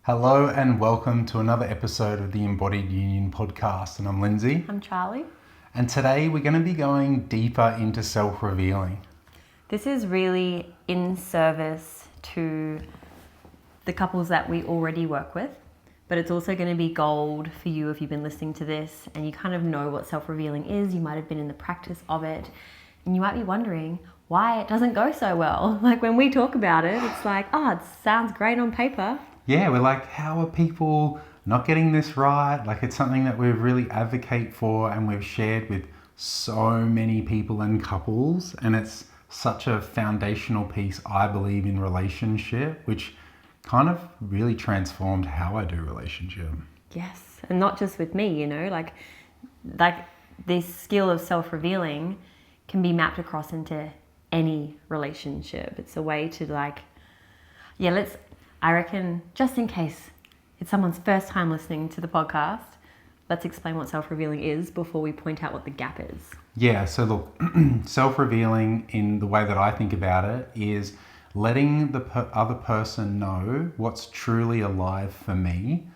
Hello and welcome to another episode of the Embodied Union podcast. And I'm Lindsay. I'm Charlie. And today we're going to be going deeper into self-revealing. This is really in service to the couples that we already work with, but it's also going to be gold for you if you've been listening to this and you kind of know what self-revealing is. You might have been in the practice of it and you might be wondering why it doesn't go so well. Like when we talk about it, it's like, oh, it sounds great on paper. Yeah, we're like, how are people not getting this right? Like it's something that we really advocate for and we've shared with so many people and couples. And it's such a foundational piece, I believe, in relationship, which kind of really transformed how I do relationship. Yes, and not just with me, like this skill of self-revealing can be mapped across into any relationship. It's a way to I reckon, just in case it's someone's first time listening to the podcast, let's explain what self-revealing is before we point out what the gap is. Yeah, so look, self-revealing in the way that I think about it is letting the other person know what's truly alive for me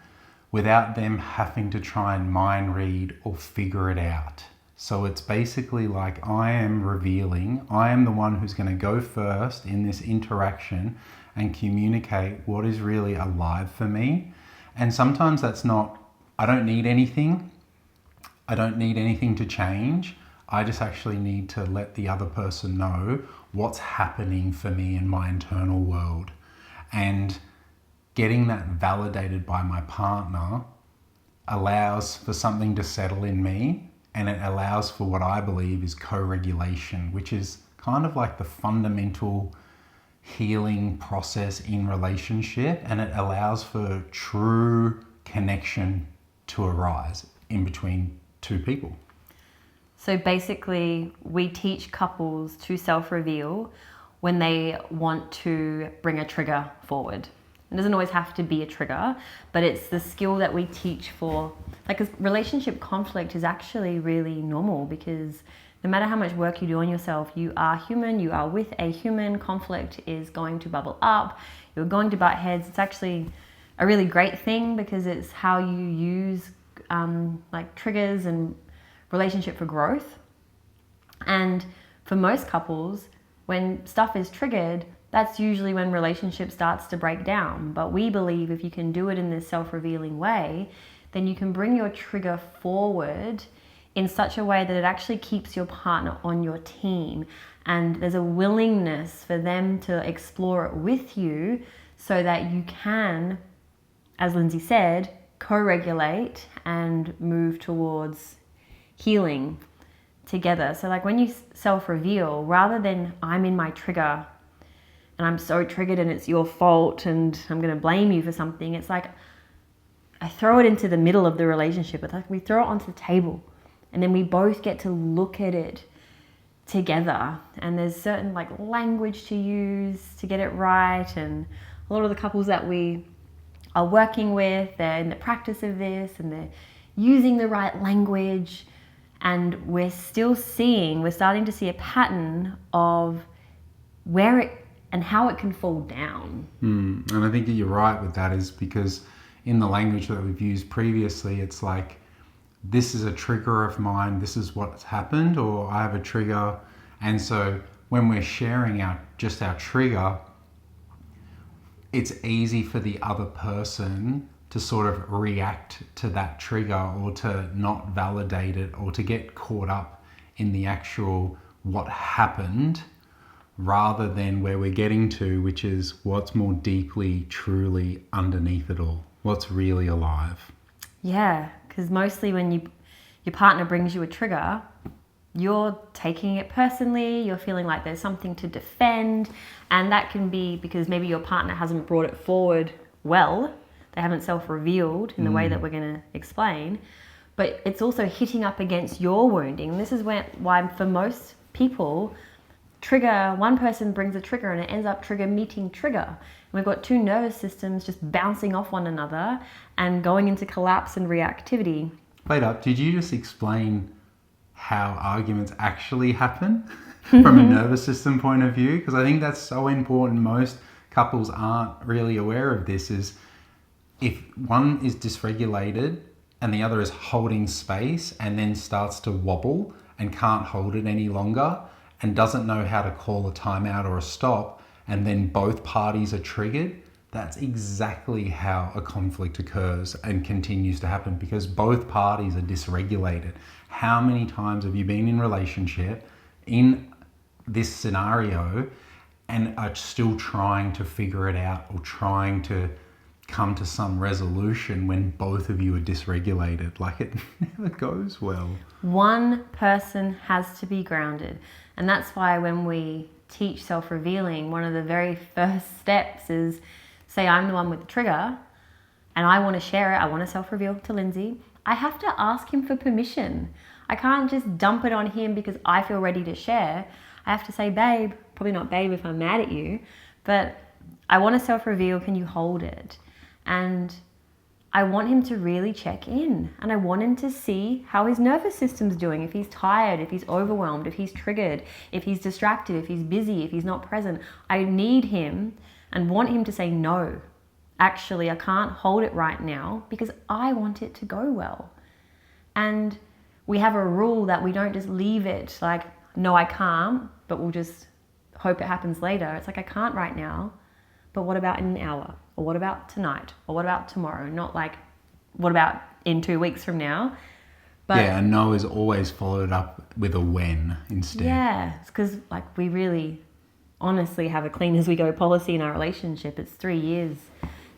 without them having to try and mind read or figure it out. So it's basically like I am revealing, I am the one who's going to go first in this interaction and communicate what is really alive for me. And sometimes that's not, I don't need anything. I don't need anything to change. I just actually need to let the other person know what's happening for me in my internal world. And getting that validated by my partner allows for something to settle in me, and it allows for what I believe is co-regulation, which is kind of like the fundamental healing process in relationship, and it allows for true connection to arise in between two people. So basically, we teach couples to self-reveal when they want to bring a trigger forward. It doesn't always have to be a trigger, but it's the skill that we teach for, because relationship conflict is actually really normal, because no matter how much work you do on yourself, you are human, you are with a human, conflict is going to bubble up, you're going to butt heads. It's actually a really great thing because it's how you use triggers and relationship for growth. And for most couples, when stuff is triggered, that's usually when relationship starts to break down. But we believe if you can do it in this self-revealing way, then you can bring your trigger forward in such a way that it actually keeps your partner on your team. And there's a willingness for them to explore it with you so that you can, as Lindsay said, co-regulate and move towards healing together. So like when you self-reveal, rather than I'm in my trigger and I'm so triggered and it's your fault and I'm going to blame you for something, it's like I throw it into the middle of the relationship. It's like we throw it onto the table and then we both get to look at it together. And there's certain language to use to get it right. And a lot of the couples that we are working with, they're in the practice of this and they're using the right language. And we're starting to see a pattern of where it and how it can fall down. And I think that you're right with that, is because in the language that we've used previously, it's like, this is a trigger of mine, this is what's happened, or I have a trigger. And so when we're sharing our trigger, it's easy for the other person to sort of react to that trigger or to not validate it or to get caught up in the actual what happened, rather than where we're getting to, which is what's more deeply, truly underneath it all, what's really alive. Yeah, because mostly when your partner brings you a trigger, you're taking it personally, you're feeling like there's something to defend, and that can be because maybe your partner hasn't brought it forward well, they haven't self-revealed in the way that we're going to explain, but it's also hitting up against your wounding. And this is why for most people, one person brings a trigger and it ends up trigger meeting trigger. And we've got two nervous systems just bouncing off one another and going into collapse and reactivity. Wait up, did you just explain how arguments actually happen from a nervous system point of view? Because I think that's so important. Most couples aren't really aware of this, is if one is dysregulated and the other is holding space and then starts to wobble and can't hold it any longer and doesn't know how to call a timeout or a stop, and then both parties are triggered, that's exactly how a conflict occurs and continues to happen, because both parties are dysregulated. How many times have you been in a relationship in this scenario and are still trying to figure it out or trying to come to some resolution when both of you are dysregulated? Like, it never goes well. One person has to be grounded. And that's why when we teach self-revealing, one of the very first steps is, say I'm the one with the trigger and I want to share it, I want to self-reveal to Lindsay, I have to ask him for permission. I can't just dump it on him because I feel ready to share. I have to say, babe, probably not babe if I'm mad at you, but I want to self-reveal, can you hold it? And I want him to really check in, and I want him to see how his nervous system's doing, if he's tired, if he's overwhelmed, if he's triggered, if he's distracted, if he's busy, if he's not present. I need him and want him to say, no, actually, I can't hold it right now because I want it to go well. And we have a rule that we don't just leave it like, no, I can't, but we'll just hope it happens later. It's like, I can't right now, but what about in an hour? Or what about tonight? Or what about tomorrow? Not like, what about in 2 weeks from now? But yeah, and no is always followed up with a when instead. yeah, it's because like we really honestly have a clean as we go policy in our relationship. It's 3 years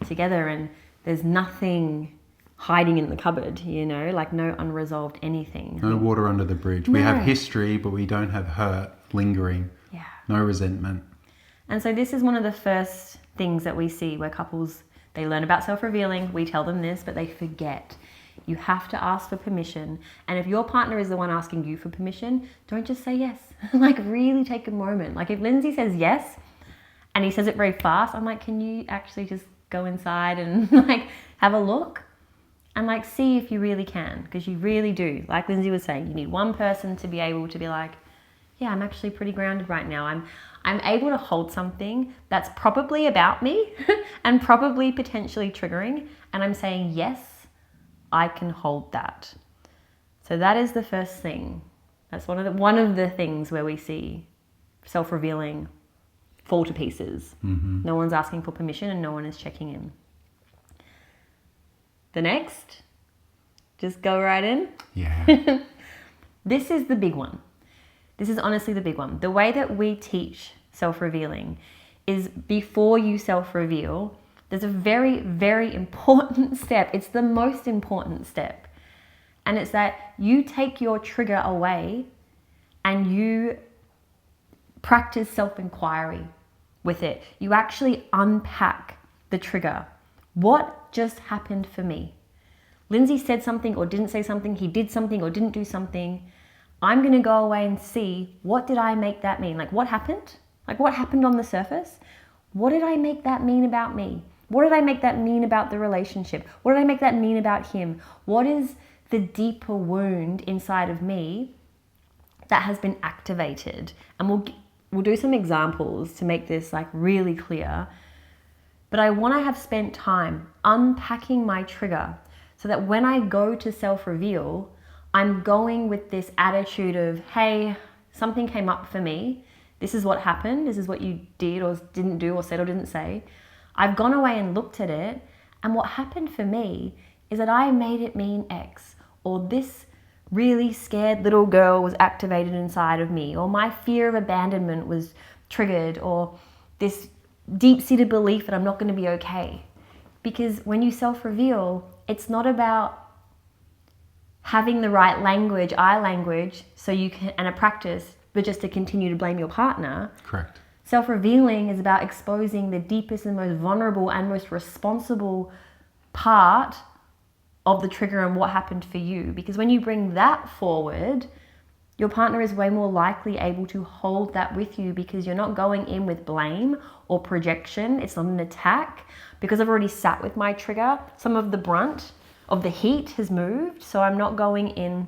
together and there's nothing hiding in the cupboard, you know, like no unresolved anything. No water under the bridge. We have history, but we don't have hurt lingering. Yeah. No resentment. And so this is one of the first things that we see where couples, they learn about self-revealing, we tell them this, but they forget. You have to ask for permission. And if your partner is the one asking you for permission, don't just say yes. Like really take a moment. Like if Lindsay says yes and he says it very fast, I'm like, can you actually just go inside and like have a look? And like see if you really can, because you really do. Like Lindsay was saying, you need one person to be able to be like, yeah, I'm actually pretty grounded right now. I'm able to hold something that's probably about me and probably potentially triggering. And I'm saying, yes, I can hold that. So that is the first thing. That's one of the things where we see self-revealing fall to pieces. Mm-hmm. No one's asking for permission and no one is checking in. The next, just go right in. Yeah. This is the big one. This is honestly the big one. The way that we teach self-revealing is before you self-reveal, there's a very, very important step. It's the most important step. And it's that you take your trigger away and you practice self-inquiry with it. You actually unpack the trigger. What just happened for me? Lindsay said something or didn't say something. He did something or didn't do something. I'm going to go away and see, what did I make that mean? Like what happened? Like what happened on the surface? What did I make that mean about me? What did I make that mean about the relationship? What did I make that mean about him? What is the deeper wound inside of me that has been activated? And we'll do some examples to make this like really clear. But I want to have spent time unpacking my trigger so that when I go to self-reveal, I'm going with this attitude of, hey, something came up for me. This is what happened. This is what you did or didn't do or said or didn't say. I've gone away and looked at it. And what happened for me is that I made it mean X, or this really scared little girl was activated inside of me, or my fear of abandonment was triggered, or this deep-seated belief that I'm not going to be okay. Because when you self-reveal, it's not about having the right language, I language, so you can, and a practice, but just to continue to blame your partner. Correct. Self-revealing is about exposing the deepest and most vulnerable and most responsible part of the trigger and what happened for you. Because when you bring that forward, your partner is way more likely able to hold that with you, because you're not going in with blame or projection. It's not an attack. Because I've already sat with my trigger, some of the brunt of the heat has moved, so I'm not going in.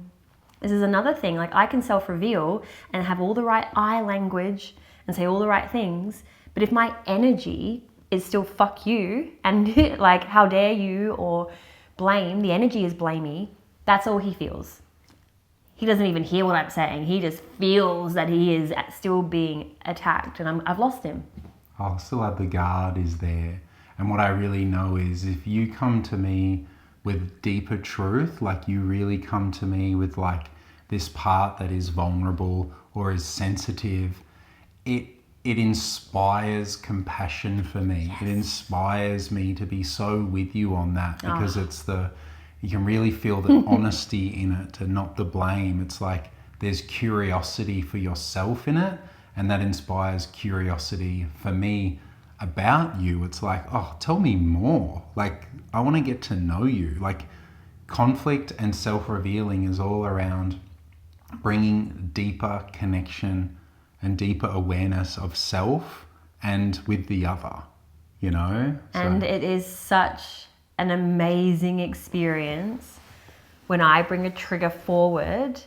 This is another thing, like I can self-reveal and have all the right I language and say all the right things, but if my energy is still fuck you and like how dare you, or blame. The energy is blamey. That's all he feels. He doesn't even hear what I'm saying. He just feels that he is still being attacked, and I've lost him. I'll still have the guard is there. And what I really know is if you come to me with deeper truth, like you really come to me with like this part that is vulnerable or is sensitive, it inspires compassion for me. Yes. It inspires me to be so with you on that, because you can really feel the honesty in it and not the blame. It's like there's curiosity for yourself in it, and that inspires curiosity for me about you. It's like, oh, tell me more. Like, I want to get to know you. Like, conflict and self-revealing is all around bringing deeper connection and deeper awareness of self and with the other, you know? And it is such an amazing experience when I bring a trigger forward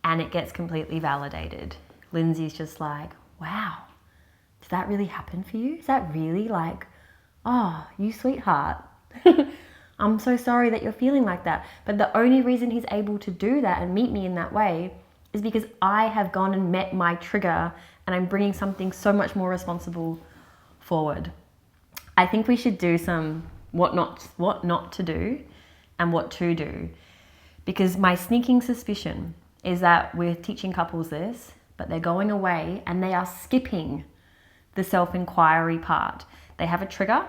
and it gets completely validated. Lindsay's just like, wow, did that really happen for you? Is that really like, oh, you sweetheart. I'm so sorry that you're feeling like that. But the only reason he's able to do that and meet me in that way is because I have gone and met my trigger, and I'm bringing something so much more responsible forward. I think we should do some what not to do and what to do, because my sneaking suspicion is that we're teaching couples this, but they're going away and they are skipping the self-inquiry part. They have a trigger,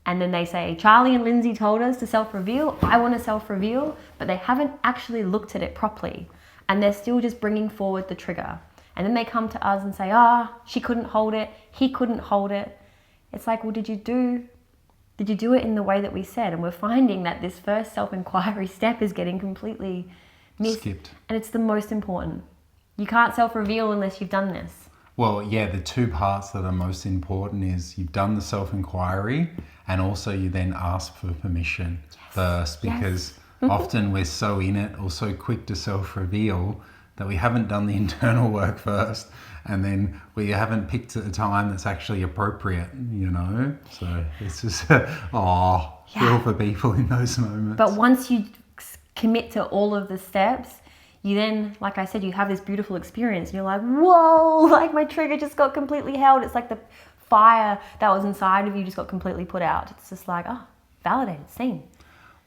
and then they say, Charlie and Lindsay told us to self-reveal. I want to self-reveal, but they haven't actually looked at it properly. And they're still just bringing forward the trigger. And then they come to us and say, she couldn't hold it. He couldn't hold it. It's like, well, did you do it in the way that we said? And we're finding that this first self-inquiry step is getting completely missed. Skipped. And it's the most important. You can't self-reveal unless you've done this. Well, yeah, the two parts that are most important is you've done the self-inquiry, and also you then ask for permission first, because often we're so in it or so quick to self-reveal that we haven't done the internal work first, and then we haven't picked a time that's actually appropriate, you know? So it's just, feel for people in those moments. But once you commit to all of the steps, you then, like I said, you have this beautiful experience, and you're like, whoa, like my trigger just got completely held. It's like the fire that was inside of you just got completely put out. It's just like, validated, seen.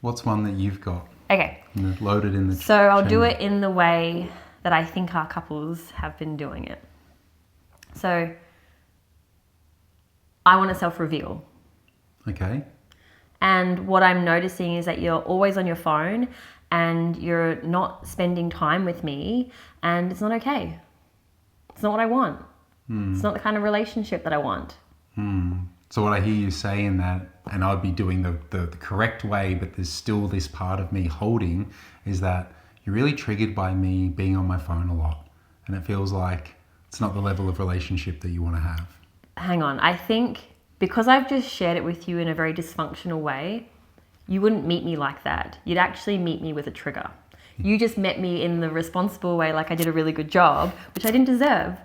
What's one that you've got? Okay. Loaded in the So I'll do it in the way that I think our couples have been doing it. So I want to self-reveal. Okay. And what I'm noticing is that you're always on your phone and you're not spending time with me, and it's not okay. It's not what I want. It's not the kind of relationship that I want. So what I hear you saying that, and I'd be doing the correct way, but there's still this part of me holding, is that you're really triggered by me being on my phone a lot. And it feels like it's not the level of relationship that you want to have. Hang on. I think because I've just shared it with you in a very dysfunctional way, you wouldn't meet me like that. You'd actually meet me with a trigger. You just met me in the responsible way, like I did a really good job, which I didn't deserve.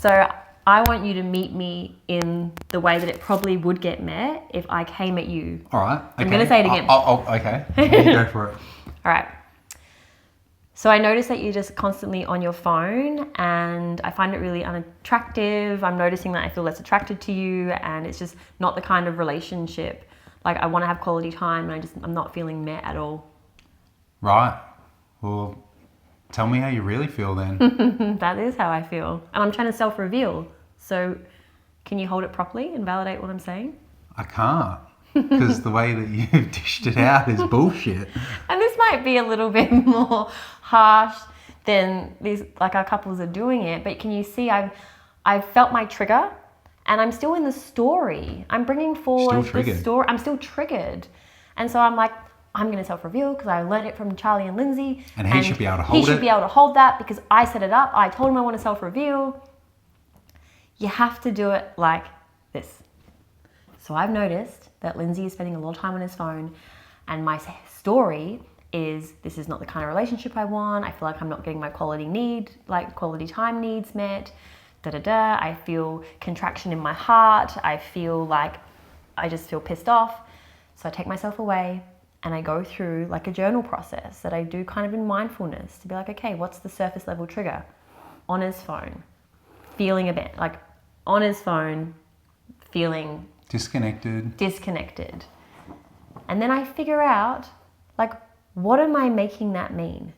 So I want you to meet me in the way that it probably would get met if I came at you. All right. Okay. I'm going to say it again. Okay. You go for it. All right. So I notice that you're just constantly on your phone, and I find it really unattractive. I'm noticing that I feel less attracted to you, and it's just not the kind of relationship. Like, I want to have quality time, and I'm not feeling met at all. Right. Well, tell me how you really feel then. That is how I feel. And I'm trying to self-reveal. So can you hold it properly and validate what I'm saying? I can't, because the way that you've dished it out is bullshit. And this might be a little bit more harsh than these, like our couples are doing it. But can you see I've felt my trigger, and I'm still in the story. I'm bringing forward the story. I'm still triggered. And so I'm like, I'm going to self-reveal because I learned it from Charlie and Lindsay. And he should be able to hold it. He should be able to hold that because I set it up. I told him I want to self-reveal. You have to do it like this. So I've noticed that Lindsay is spending a lot of time on his phone, and my story is, this is not the kind of relationship I want. I feel like I'm not getting my quality time needs met. da-da-da. I feel contraction in my heart. I feel like I just feel pissed off. So I take myself away and I go through like a journal process that I do kind of in mindfulness to be like, okay, what's the surface level trigger? On his phone, feeling a bit like on his phone, feeling disconnected. And then I figure out, like, what am I making that mean?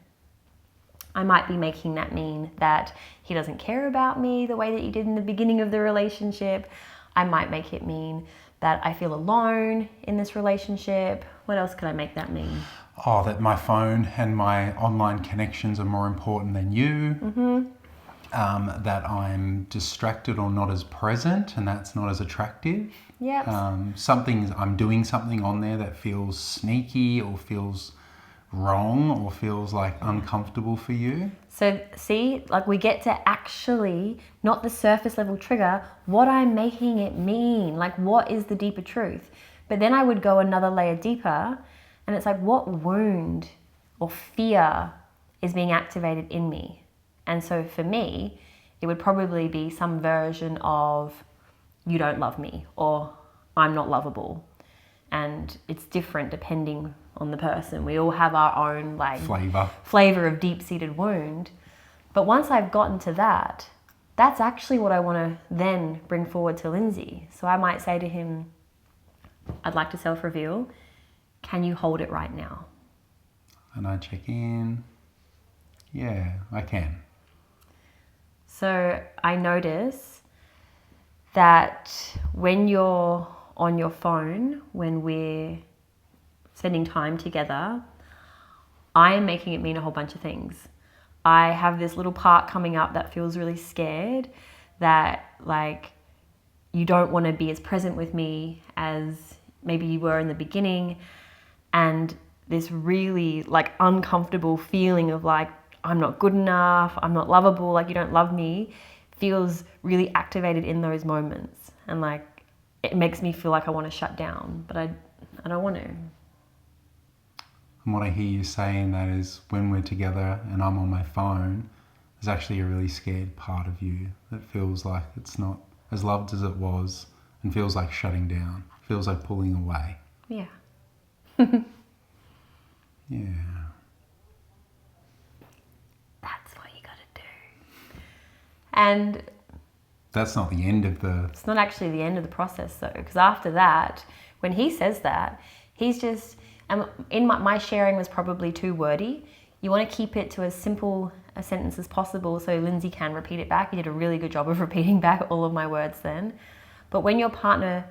I might be making that mean that he doesn't care about me the way that he did in the beginning of the relationship. I might make it mean that I feel alone in this relationship. What else could I make that mean? Oh, that my phone and my online connections are more important than you. Mm-hmm. That I'm distracted or not as present, and that's not as attractive. Yep. I'm doing something on there that feels sneaky or feels wrong or feels like uncomfortable for you. So see, like we get to actually, not the surface level trigger, what I'm making it mean, like what is the deeper truth. But then I would go another layer deeper and it's like, what wound or fear is being activated in me? And so for me, it would probably be some version of you don't love me or I'm not lovable. And it's different depending on the person. We all have our own like flavor of deep-seated wound. But once I've gotten to that, that's actually what I want to then bring forward to Lindsay. So I might say to him, I'd like to self-reveal. Can you hold it right now? And I check in. Yeah, I can. So I notice that when you're on your phone, when we're spending time together, I am making it mean a whole bunch of things. I have this little part coming up that feels really scared, that like you don't want to be as present with me as maybe you were in the beginning, and this really like uncomfortable feeling of like I'm not good enough, I'm not lovable, like you don't love me, feels really activated in those moments, and like it makes me feel like I want to shut down, but I don't want to. And what I hear you saying that is when we're together and I'm on my phone, there's actually a really scared part of you that feels like it's not as loved as it was and feels like shutting down, feels like pulling away. Yeah. Yeah. That's what you gotta do. And that's not the end of the... It's not actually the end of the process though, because after that, when he says that, he's just... in my sharing was probably too wordy. You want to keep it to as simple a sentence as possible so Lindsay can repeat it back. You did a really good job of repeating back all of my words then. But when your partner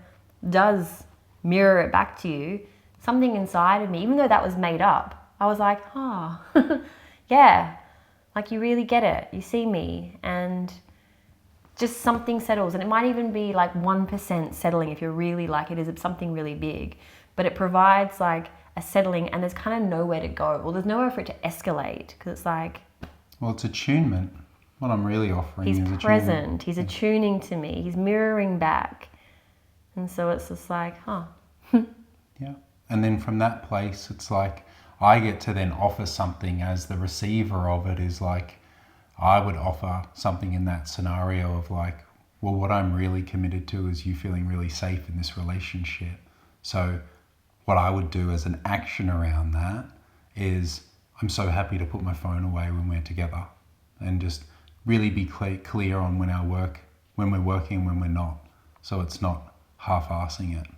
does mirror it back to you, something inside of me, even though that was made up, I was like, oh, yeah, like you really get it. You see me, and just something settles. And it might even be like 1% settling if you're really like it is something really big. But it provides like a settling, and there's kind of nowhere to go. Well, there's nowhere for it to escalate, because it's like... Well, it's attunement. What I'm really offering is he's present. He's attuning to me. He's mirroring back. And so it's just like, huh. Yeah. And then from that place, it's like I get to then offer something as the receiver of it is like, I would offer something in that scenario of like, well, what I'm really committed to is you feeling really safe in this relationship. So what I would do as an action around that is I'm so happy to put my phone away when we're together and just really be clear on when we're working and when we're not. So it's not half-assing it.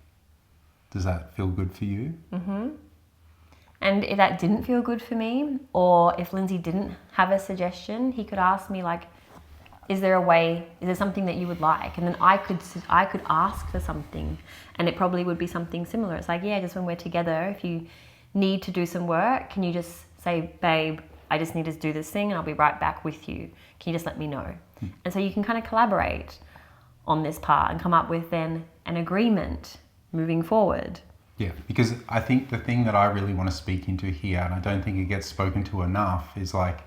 Does that feel good for you? Mm-hmm. And if that didn't feel good for me, or if Lindsay didn't have a suggestion, he could ask me like, is there something that you would like? And then I could ask for something, and it probably would be something similar. It's like, yeah, just when we're together, if you need to do some work, can you just say, babe, I just need to do this thing and I'll be right back with you. Can you just let me know? And so you can kind of collaborate on this part and come up with then an agreement moving forward. Yeah, because I think the thing that I really want to speak into here, and I don't think it gets spoken to enough, is like,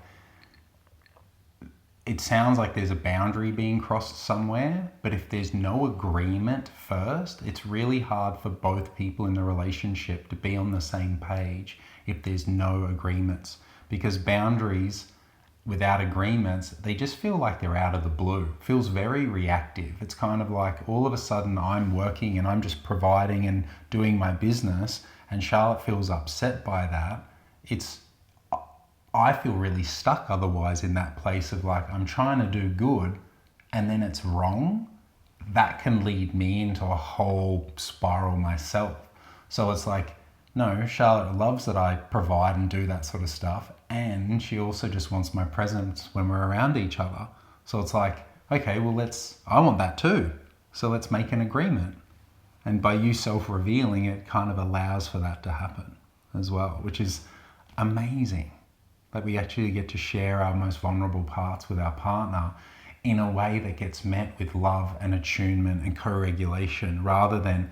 it sounds like there's a boundary being crossed somewhere, but if there's no agreement first, it's really hard for both people in the relationship to be on the same page if there's no agreements, because boundaries without agreements, they just feel like they're out of the blue. It feels very reactive. It's kind of like all of a sudden I'm working and I'm just providing and doing my business, and Charlotte feels upset by that. I feel really stuck otherwise in that place of like, I'm trying to do good and then it's wrong. That can lead me into a whole spiral myself. So it's like, no, Charlotte loves that I provide and do that sort of stuff, and she also just wants my presence when we're around each other. So it's like, okay, well, I want that too. So let's make an agreement. And by you self-revealing, it kind of allows for that to happen as well, which is amazing. That we actually get to share our most vulnerable parts with our partner in a way that gets met with love and attunement and co-regulation, rather than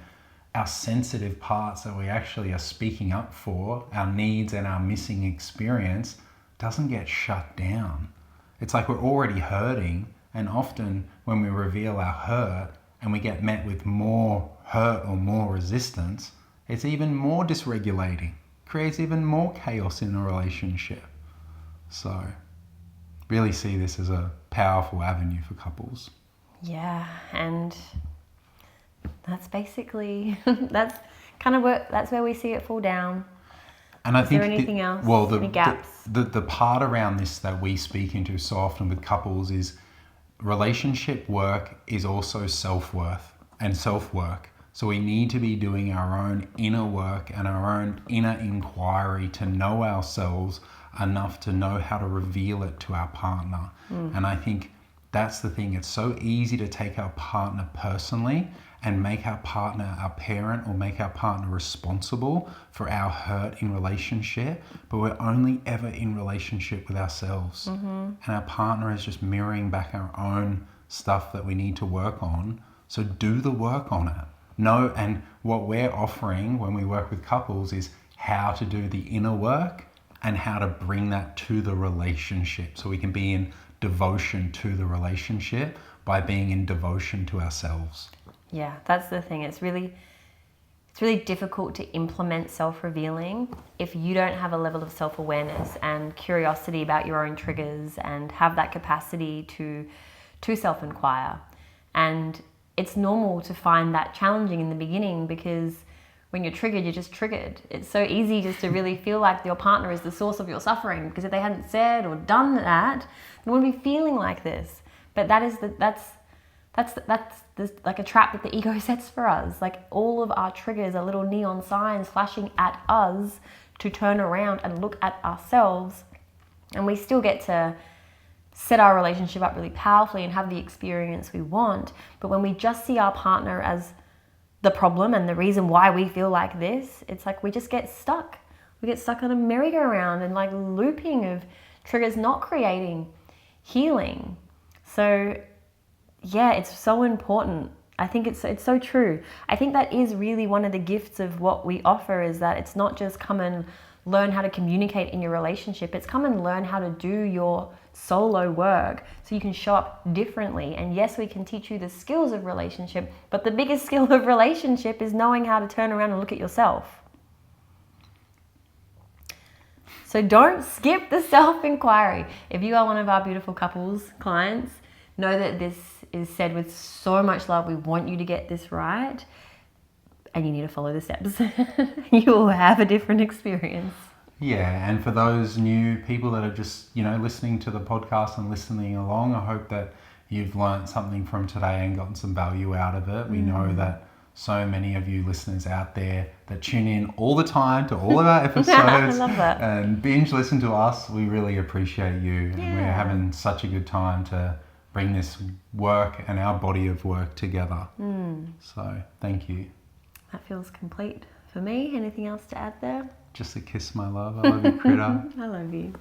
our sensitive parts that we actually are speaking up for, our needs and our missing experience, doesn't get shut down. It's like we're already hurting, and often when we reveal our hurt and we get met with more hurt or more resistance, it's even more dysregulating, creates even more chaos in a relationship. So really see this as a powerful avenue for couples. Yeah, and that's basically that's where we see it fall down. And I think there anything else? Any gaps? The part around this that we speak into so often with couples is relationship work is also self-worth and self-work. So we need to be doing our own inner work and our own inner inquiry to know ourselves enough to know how to reveal it to our partner. And I think that's the thing. It's so easy to take our partner personally and make our partner our parent, or make our partner responsible for our hurt in relationship, but we're only ever in relationship with ourselves. And our partner is just mirroring back our own stuff that we need to work on. So do the work on it. No, and what we're offering when we work with couples is how to do the inner work and how to bring that to the relationship, so we can be in devotion to the relationship by being in devotion to ourselves. Yeah, that's the thing. It's really difficult to implement self-revealing if you don't have a level of self-awareness and curiosity about your own triggers and have that capacity to self-inquire. And it's normal to find that challenging in the beginning, because when you're triggered, you're just triggered. It's so easy just to really feel like your partner is the source of your suffering, because if they hadn't said or done that, they wouldn't be feeling like this. But that's like a trap that the ego sets for us. Like, all of our triggers are little neon signs flashing at us to turn around and look at ourselves. And we still get to set our relationship up really powerfully and have the experience we want. But when we just see our partner as the problem and the reason why we feel like this, it's like we just get stuck. We get stuck on a merry-go-round and like looping of triggers, not creating healing. So yeah, it's so important. I think it's so true. I think that is really one of the gifts of what we offer, is that it's not just come and learn how to communicate in your relationship. It's come and learn how to do your solo work so you can show up differently. And yes, we can teach you the skills of relationship, but the biggest skill of relationship is knowing how to turn around and look at yourself. So don't skip the self-inquiry. If you are one of our beautiful couples clients, know that this is said with so much love. We want you to get this right, and you need to follow the steps. You will have a different experience. Yeah, and for those new people that are just, listening to the podcast and listening along, I hope that you've learned something from today and gotten some value out of it. We know that so many of you listeners out there that tune in all the time to all of our episodes I love that. and binge listen to us. We really appreciate you, and we're having such a good time to bring this work and our body of work together. So thank you. That feels complete for me. Anything else to add there? Just a kiss, my love. I love you, critter. I love you.